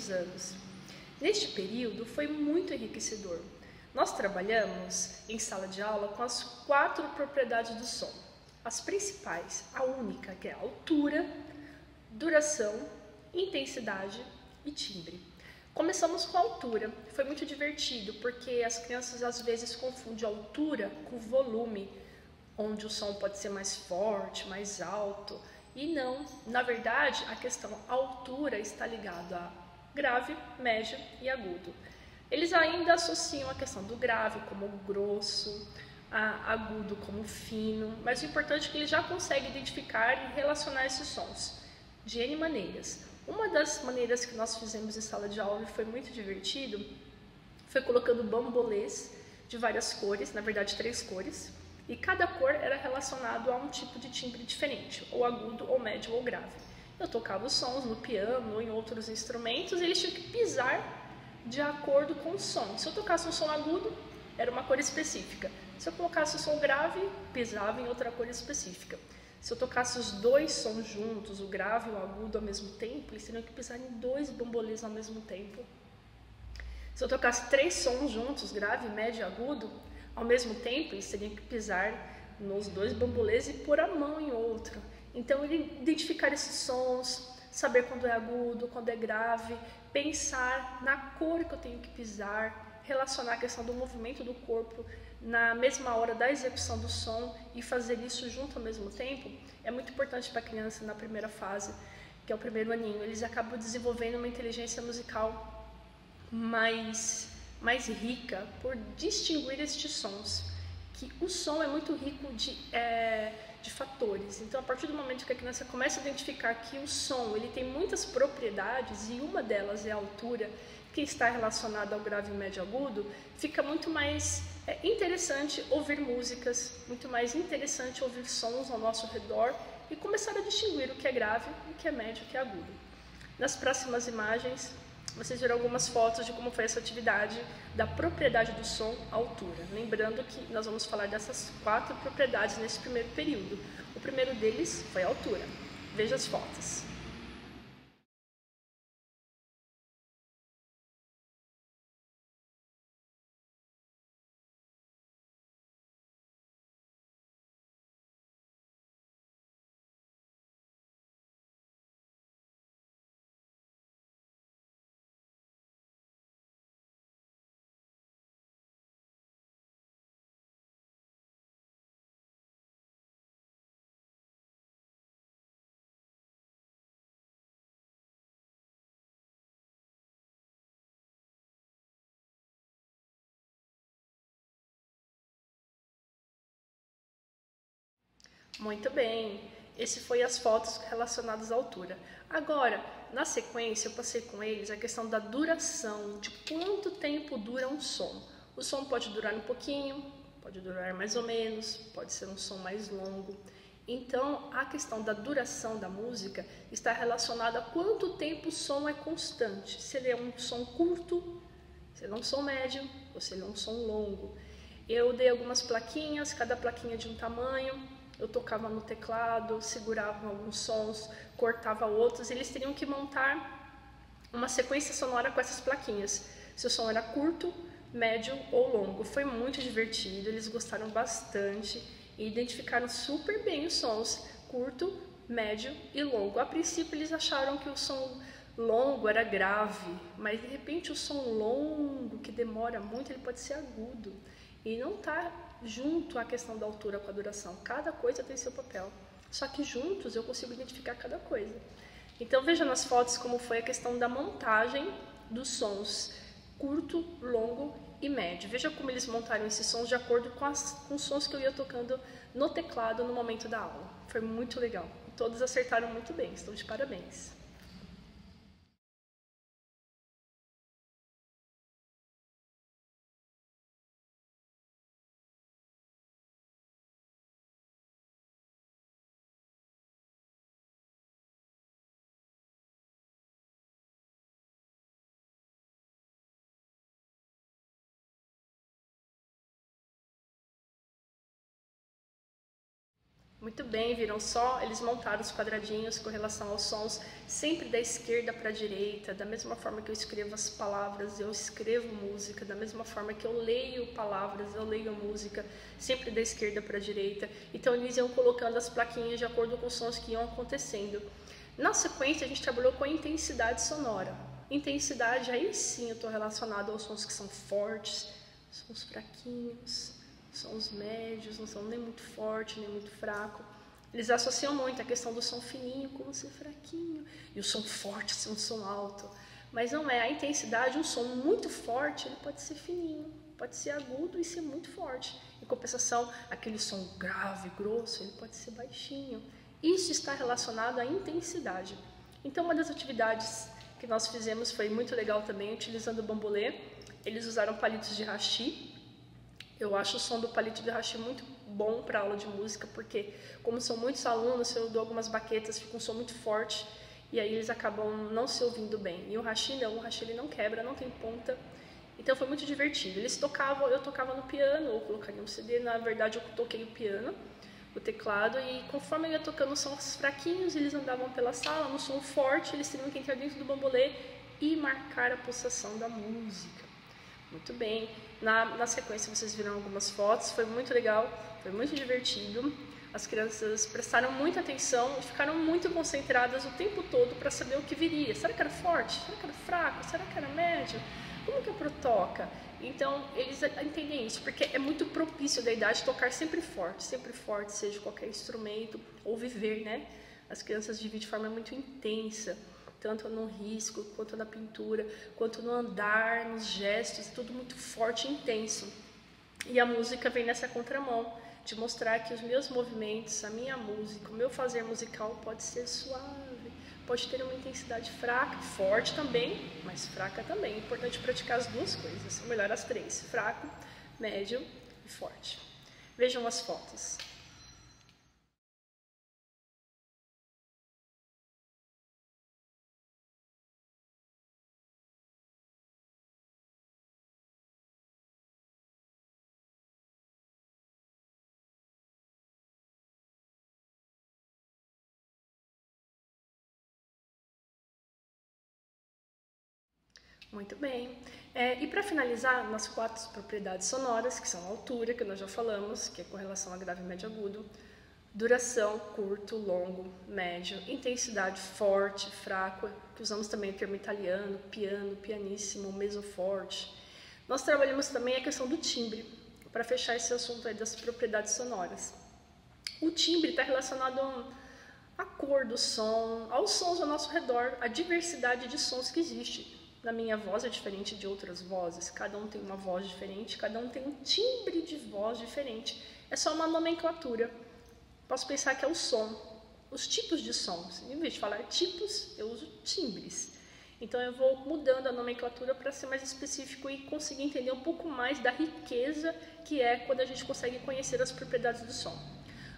primeiros anos. Neste período foi muito enriquecedor. Nós trabalhamos em sala de aula com as 4 propriedades do som. As principais, a única, que é a altura, duração, intensidade e timbre. Começamos com a altura. Foi muito divertido, porque as crianças às vezes confundem a altura com o volume, onde o som pode ser mais forte, mais alto. E não, na verdade, a questão altura está ligada a grave, médio e agudo. Eles ainda associam a questão do grave como grosso, agudo como fino, mas o importante é que eles já conseguem identificar e relacionar esses sons de N maneiras. Uma das maneiras que nós fizemos em sala de aula e foi muito divertido foi colocando bambolês de várias cores, na verdade 3 cores, e cada cor era relacionado a um tipo de timbre diferente, ou agudo, ou médio, ou grave. Eu tocava os sons no piano ou em outros instrumentos e eles tinham que pisar de acordo com o som. Se eu tocasse um som agudo, era uma cor específica. Se eu colocasse o som grave, pisava em outra cor específica. Se eu tocasse os 2 sons juntos, o grave e o agudo ao mesmo tempo, eles teriam que pisar em 2 bambolês ao mesmo tempo. Se eu tocasse 3 sons juntos, grave, médio e agudo, ao mesmo tempo, eles teriam que pisar nos 2 bambolês e pôr a mão em outro. Então, identificar esses sons, saber quando é agudo, quando é grave, pensar na cor que eu tenho que pisar, relacionar a questão do movimento do corpo na mesma hora da execução do som e fazer isso junto ao mesmo tempo, é muito importante para a criança na primeira fase, que é o primeiro aninho. Eles acabam desenvolvendo uma inteligência musical mais rica por distinguir estes sons, que o som é muito rico de fatores. Então, a partir do momento que a criança começa a identificar que o som ele tem muitas propriedades e uma delas é a altura, que está relacionada ao grave, médio e agudo, fica muito mais interessante ouvir músicas, muito mais interessante ouvir sons ao nosso redor e começar a distinguir o que é grave, o que é médio e o que é agudo. Nas próximas imagens, vocês verão algumas fotos de como foi essa atividade da propriedade do som, altura. Lembrando que nós vamos falar dessas 4 propriedades nesse primeiro período. O primeiro deles foi a altura. Veja as fotos. Muito bem, esse foi as fotos relacionadas à altura. Agora, na sequência, eu passei com eles a questão da duração, de quanto tempo dura um som. O som pode durar um pouquinho, pode durar mais ou menos, pode ser um som mais longo. Então, a questão da duração da música está relacionada a quanto tempo o som é constante. Se ele é um som curto, se ele é um som médio ou se ele é um som longo. Eu dei algumas plaquinhas, cada plaquinha de um tamanho. Eu tocava no teclado, segurava alguns sons, cortava outros. Eles teriam que montar uma sequência sonora com essas plaquinhas. Se o som era curto, médio ou longo. Foi muito divertido, eles gostaram bastante e identificaram super bem os sons curto, médio e longo. A princípio eles acharam que o som longo era grave, mas de repente o som longo, que demora muito, ele pode ser agudo. E não está junto à questão da altura com a duração. Cada coisa tem seu papel. Só que juntos eu consigo identificar cada coisa. Então veja nas fotos como foi a questão da montagem dos sons curto, longo e médio. Veja como eles montaram esses sons de acordo com os sons que eu ia tocando no teclado no momento da aula. Foi muito legal. Todos acertaram muito bem. Estou de parabéns. Muito bem, viram só? Eles montaram os quadradinhos com relação aos sons, sempre da esquerda para a direita, da mesma forma que eu escrevo as palavras, eu escrevo música, da mesma forma que eu leio palavras, eu leio música, sempre da esquerda para a direita. Então eles iam colocando as plaquinhas de acordo com os sons que iam acontecendo. Na sequência, a gente trabalhou com a intensidade sonora. Intensidade, aí sim eu estou relacionado aos sons que são fortes, sons fraquinhos, sons médios, não são nem muito forte, nem muito fraco. Eles associam muito a questão do som fininho com ser fraquinho e o som forte ser um som alto. Mas não é. A intensidade, um som muito forte, ele pode ser fininho, pode ser agudo e ser muito forte. Em compensação, aquele som grave, grosso, ele pode ser baixinho. Isso está relacionado à intensidade. Então, uma das atividades que nós fizemos foi muito legal também, utilizando o bambolê. Eles usaram palitos de hashi. Eu acho o som do palito de hashi muito bom para aula de música, porque como são muitos alunos, eu dou algumas baquetas, fica um som muito forte, e aí eles acabam não se ouvindo bem. E o hashi não, o hashi ele não quebra, não tem ponta, então foi muito divertido. Eles tocavam, eu tocava no piano, ou colocaria um CD, na verdade eu toquei o piano, o teclado, e conforme eu ia tocando sons fraquinhos, eles andavam pela sala, no som forte, eles teriam que entrar dentro do bambolê e marcar a pulsação da música. Muito bem. Na sequência vocês viram algumas fotos, foi muito legal, foi muito divertido. As crianças prestaram muita atenção e ficaram muito concentradas o tempo todo para saber o que viria. Será que era forte? Será que era fraco? Será que era médio? Como que a Pro toca? Então, eles entendem isso, porque é muito propício da idade tocar sempre forte, seja qualquer instrumento, ou viver, né? As crianças vivem de forma muito intensa, tanto no risco, quanto na pintura, quanto no andar, nos gestos, tudo muito forte e intenso. E a música vem nessa contramão, de mostrar que os meus movimentos, a minha música, o meu fazer musical pode ser suave, pode ter uma intensidade fraca, forte também, mas fraca também. É importante praticar as duas coisas, ou melhor, as três: fraco, médio e forte. Vejam as fotos. Muito bem. E para finalizar, nas 4 propriedades sonoras, que são a altura, que nós já falamos, que é com relação a grave, médio e agudo, duração, curto, longo, médio, intensidade, forte, fraco, que usamos também o termo italiano, piano, pianissimo, mesoforte. Nós trabalhamos também a questão do timbre, para fechar esse assunto aí das propriedades sonoras. O timbre está relacionado à cor do som, aos sons ao nosso redor, a diversidade de sons que existe. Na minha voz é diferente de outras vozes, cada um tem uma voz diferente, cada um tem um timbre de voz diferente. É só uma nomenclatura. Posso pensar que é o som, os tipos de sons. Em vez de falar tipos, eu uso timbres. Então eu vou mudando a nomenclatura para ser mais específico e conseguir entender um pouco mais da riqueza que é quando a gente consegue conhecer as propriedades do som.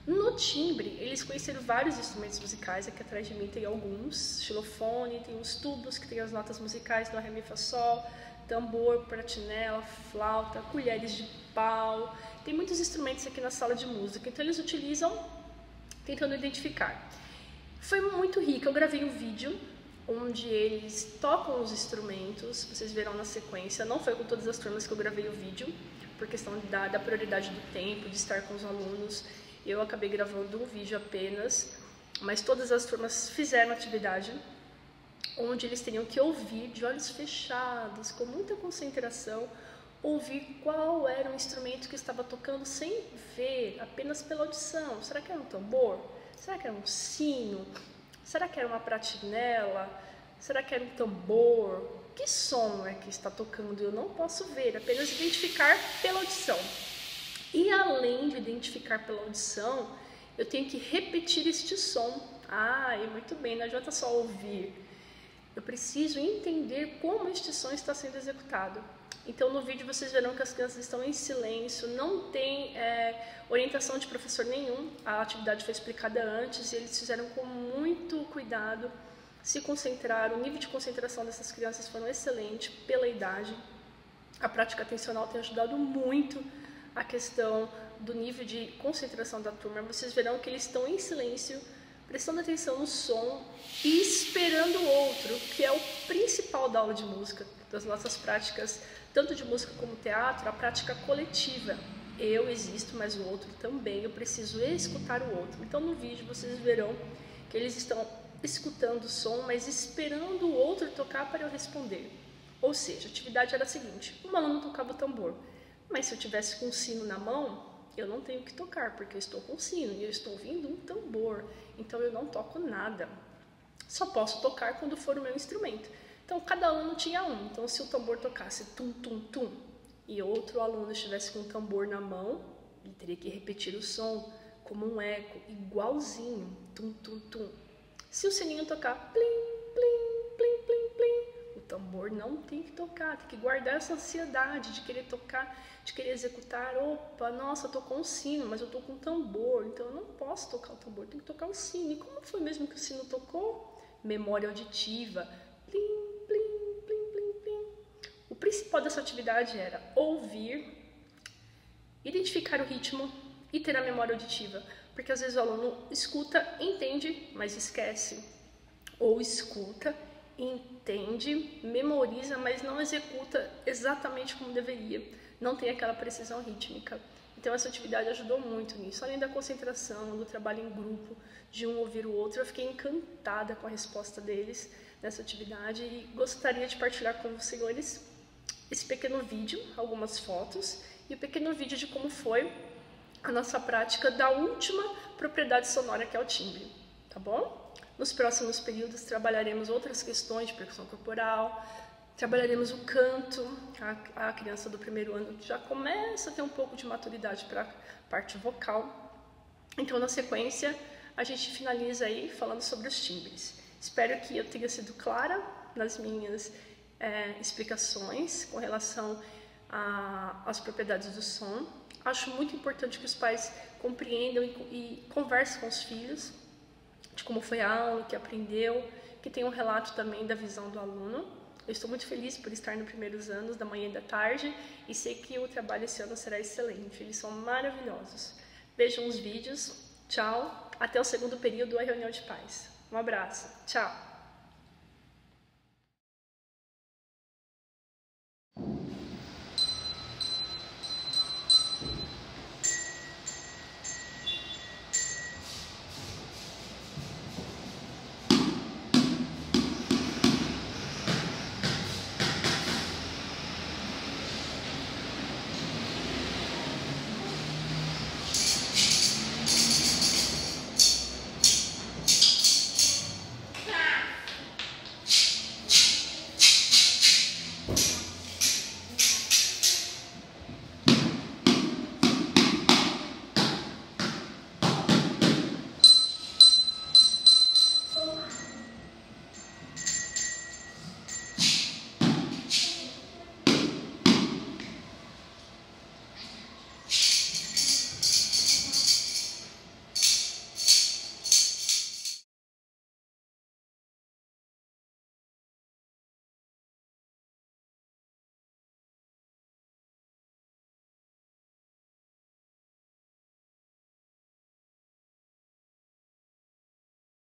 No timbre, eles conheceram vários instrumentos musicais, aqui atrás de mim tem alguns, xilofone, tem os tubos que tem as notas musicais do Ré, Mi, Fá, Sol, tambor, pratinela, flauta, colheres de pau, tem muitos instrumentos aqui na sala de música, então eles utilizam tentando identificar. Foi muito rico, eu gravei um vídeo onde eles tocam os instrumentos, vocês verão na sequência, não foi com todas as turmas que eu gravei o vídeo, por questão da prioridade do tempo, de estar com os alunos. Eu acabei gravando um vídeo apenas, mas todas as turmas fizeram atividade, onde eles teriam que ouvir de olhos fechados, com muita concentração, ouvir qual era o instrumento que estava tocando sem ver, apenas pela audição. Será que era um tambor? Será que era um sino? Será que era uma pratinela? Será que era um tambor? Que som é que está tocando? Eu não posso ver, apenas identificar pela audição. E além de identificar pela audição, eu tenho que repetir este som. Muito bem, não adianta só ouvir. Eu preciso entender como este som está sendo executado. Então no vídeo vocês verão que as crianças estão em silêncio, não tem orientação de professor nenhum. A atividade foi explicada antes e eles fizeram com muito cuidado, se concentraram. O nível de concentração dessas crianças foi excelente pela idade. A prática atencional tem ajudado muito a questão do nível de concentração da turma, vocês verão que eles estão em silêncio, prestando atenção no som e esperando o outro, que é o principal da aula de música, das nossas práticas, tanto de música como teatro, a prática coletiva. Eu existo, mas o outro também, eu preciso escutar o outro. Então no vídeo vocês verão que eles estão escutando o som, mas esperando o outro tocar para eu responder. Ou seja, a atividade era a seguinte: um aluno tocava o tambor, mas se eu tivesse com o sino na mão, eu não tenho que tocar, porque eu estou com o sino e eu estou ouvindo um tambor, então eu não toco nada. Só posso tocar quando for o meu instrumento. Então cada aluno tinha um, então se o tambor tocasse tum, tum, tum, e outro aluno estivesse com o tambor na mão, ele teria que repetir o som como um eco, igualzinho, tum, tum, tum. Se o sininho tocar plim, plim, plim, plim, plim, o tambor não tem que tocar, tem que guardar essa ansiedade de querer tocar, de querer executar. Opa, nossa, eu tô com o sino, mas eu tô com o tambor, então eu não posso tocar o tambor, tenho que tocar o sino. E como foi mesmo que o sino tocou? Memória auditiva, plim, plim, plim, plim, plim. O principal dessa atividade era ouvir, identificar o ritmo e ter a memória auditiva, porque às vezes o aluno escuta, entende, mas esquece, ou escuta, entende, memoriza, mas não executa exatamente como deveria, não tem aquela precisão rítmica. Então essa atividade ajudou muito nisso, além da concentração, do trabalho em grupo, de um ouvir o outro. Eu fiquei encantada com a resposta deles nessa atividade e gostaria de partilhar com os senhores esse pequeno vídeo, algumas fotos, e o pequeno vídeo de como foi a nossa prática da última propriedade sonora, que é o timbre, tá bom? Nos próximos períodos trabalharemos outras questões de percussão corporal, trabalharemos o canto. A criança do primeiro ano já começa a ter um pouco de maturidade para a parte vocal. Então, na sequência, a gente finaliza aí falando sobre os timbres. Espero que eu tenha sido clara nas minhas explicações com relação às propriedades do som. Acho muito importante que os pais compreendam e conversem com os filhos de como foi a aula, que aprendeu, que tenha um relato também da visão do aluno. Eu estou muito feliz por estar nos primeiros anos, da manhã e da tarde, e sei que o trabalho esse ano será excelente. Eles são maravilhosos. Vejam os vídeos. Tchau. Até o segundo período, a reunião de pais. Um abraço. Tchau.